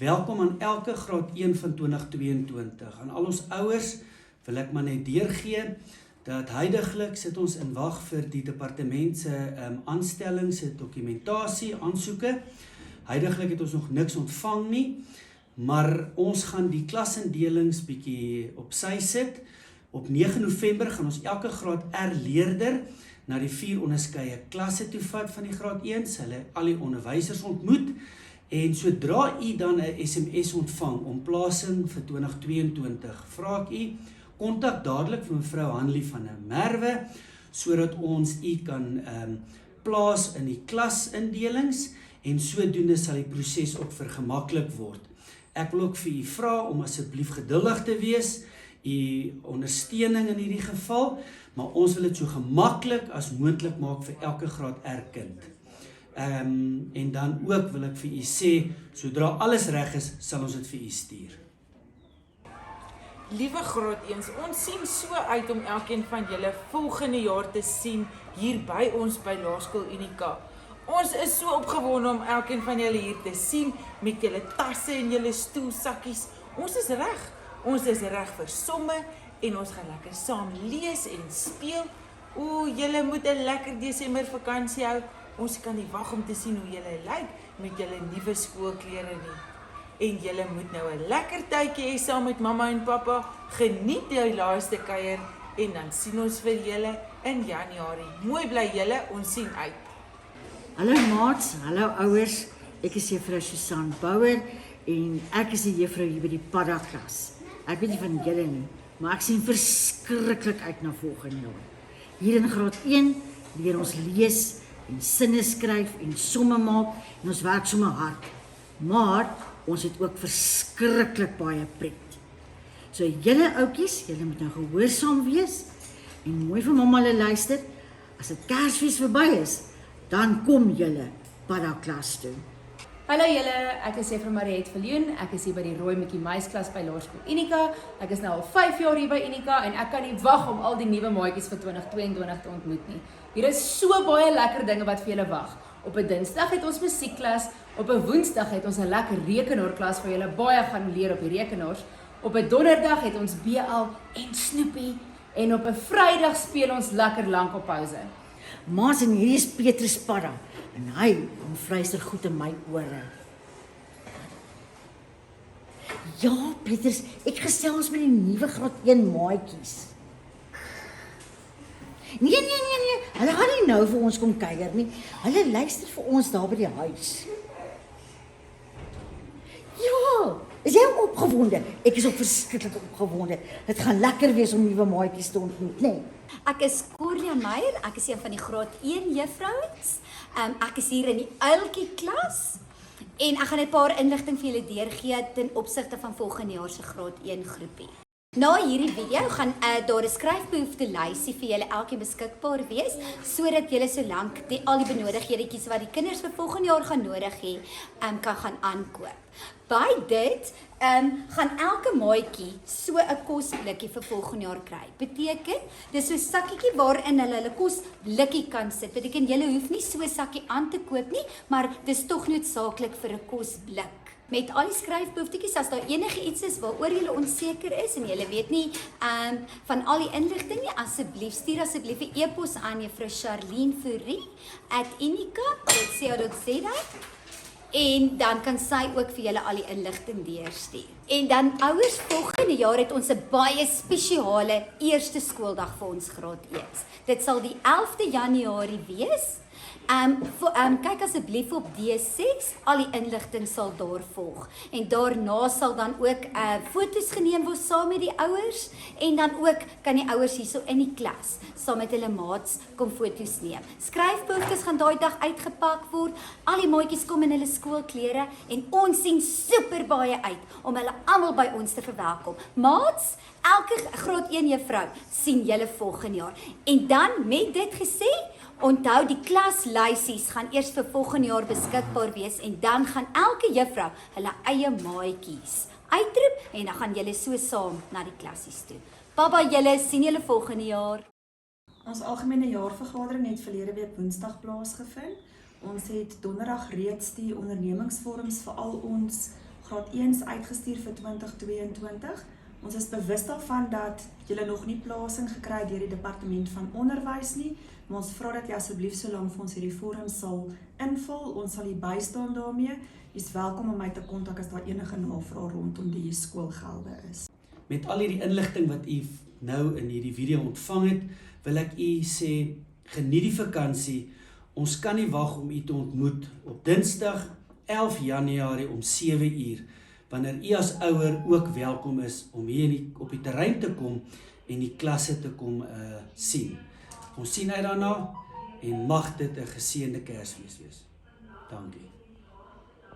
Welkom aan elke graad 1 van 2022. Aan al ons ouers wil ek maar net deurgee dat huidiglik sit ons in wag vir die departement se aanstelling se dokumentasie aansoeke. Huidiglik het ons nog niks ontvang nie, maar ons gaan die klasindelings bietjie op sy sit. Op 9 November gaan ons elke graad R leerder na die 4 onderskeie klasse toe vat van die graad 1, hulle al die onderwysers ontmoet, en sodra u dan 'n SMS ontvang om plasing vir 2022, vra ek u, kontak dadelik vir mevrou Hanlie van der Merwe, sodat ons u kan plaas in die klasindelings, en sodoende sal die proses ook vergemaklik word. Ek wil ook vir u vra om asseblief geduldig te wees, u ondersteuning in hierdie geval, maar ons wil dit so gemaklik as moontlik maak vir elke graad R kind. En dan ook wil ek vir u sê, sodra alles reg is, sal ons dit vir u stuur. Liewe graad 1's, ons sien so uit om elkeen van julle volgende jaar te sien hier by ons by Laerskool Unika. Ons is so opgewonde om elkeen van julle hier te sien met julle tasse en julle stoelsakkies. Ons is reg. Ons is reg vir somme en ons gaan lekker saam lees en speel. Julle moet 'n lekker Desember vakansie hou. Ons kan nie wag om te sien hoe julle lyk met julle nuwe skoolklere nie. En julle moet nou 'n lekker tydjie hê saam met mamma en pappa. Geniet die laaste kuier en dan sien ons vir julle in Januarie. Mooi bly julle, ons sien uit. Hallo maats, hallo ouers. Ek is juffrou Susan Bouwer en ek is die juffrou hier by die Padda klas. Ek weet nie van julle nie, maar ek sien verskriklik uit na volgende jaar. Hier in graad 1 leer ons lees en sinne skryf en somme maak en ons werk sommer hard. Maar ons het ook verskriklik baie pret. So julle oudjies, julle moet nou gehoorsaam wees en mooi vir mamma luister. As dit Kersfees verby is, dan kom julle Padda klas toe. Hallo julle, ek is juffrou Mariet Viljoen, ek is hier by die Rooi Mikkie Muis klas by Laerskool Unika. Ek is nou al 5 jaar hier by Unika en ek kan nie wag om al die nuwe maatjies vir 2022 te ontmoet nie. Hier is so baie lekker dinge wat vir julle wag. Op 'n Dinsdag het ons musiekklas, op 'n Woensdag het ons 'n lekker rekenaarklas waar julle baie gaan leer op die rekenaars. Op 'n Donderdag het ons BL en Snoepie en op 'n Vrydag speel ons lekker lank op pouse. Maas, en hierdie is Petrus Padda en hy kom fluister goed in my ore. Ja, Petrus, ek gesels met die nuwe graad 1 maatjies. Nee, hulle gaan nie nou vir ons kom kuier nie. Hulle luister vir ons daar by die huis. Ja, is jy opgewonde? Ek is ook verskriklik opgewonde. Dit gaan lekker wees om nuwe maatjies te ontmoet, né? Ek is Corlia Meyer, ek is een van die graad 1 juffrouens. Ek is hier in die uiltjie klas en ek gaan 'n paar inligting vir julle deurgee ten opsigte van volgende jaar se graad 1 groepie. Na hierdie video gaan daar 'n skryfbehoefte lysie vir julle elkeen beskikbaar wees sodat julle solank al die benodigdhede wat die kinders vir volgende jaar gaan nodig hê, kan gaan aankoop. By dit gaan elke maatjie so 'n kosblikkie vir volgende jaar kry. Beteken, dis so 'n sakkietjie waarin hulle kosblikkie kan sit. Beteken, julle hoef nie so 'n sakkie aan te koop nie, maar dis tog noodsaaklik vir 'n kosblik. Met al die skryfbehoeftetjies, as daar enige iets is waaroor julle onseker is en julle weet nie van al die inligting nie, asseblief stuur asseblief 'n e-pos aan juffrou Charlene Fourie @unika.co.za en dan kan sy ook vir julle al die inligting deurstuur. En dan ouers, volgende jaar het ons 'n baie spesiale eerste skooldag vir ons graad 1's. Dit sal die 11de Januarie wees. Kyk asseblief op D6, al die inligting sal daar volg. En daarna sal dan ook foto's geneem word saam met die ouers en dan ook kan die ouers hierso in die klas saam met hulle maats kom foto's neem. Skryfbehoeftes gaan daai dag uitgepak word. Al die maatjies kom in hulle skoolklere en ons sien super baie uit om hulle almal by ons te verwelkom. Maats, elke graad 1 juffrou sien julle volgende jaar. En dan met dit gesê, onthou die klaslysies gaan eers vir volgende jaar beskikbaar wees en dan gaan elke juffrou hulle eie maatjies uitroep en dan gaan julle so saam na die klassies toe. Baba, julle sien julle volgende jaar. Ons algemene jaarvergadering het verlede week Woensdag plaasgevind. Ons het Donderdag reeds die ondernemingsvorms vir al ons graad 1s uitgestuur vir 2022. Ons is bewus daarvan dat julle nog nie plasing gekry het deur die departement van onderwys nie, maar ons vra dat jy asseblief so lank vir ons hierdie vorm sal invul. Ons sal u bystaan daarmee. Jy is welkom om my te kontak as daar enige navrae rondom die skoolgelde is. Met al hierdie inligting wat u nou in hierdie video ontvang het, wil ek u sê, geniet die vakansie. Ons kan nie wag om u te ontmoet op Dinsdag 11 Januarie om 7 uur, wanneer u as ouer ook welkom is om hier op die terrein te kom en die klasse te kom sien. Ons sien uit daarna en mag dit 'n geseënde Kersfees wees. Dankie.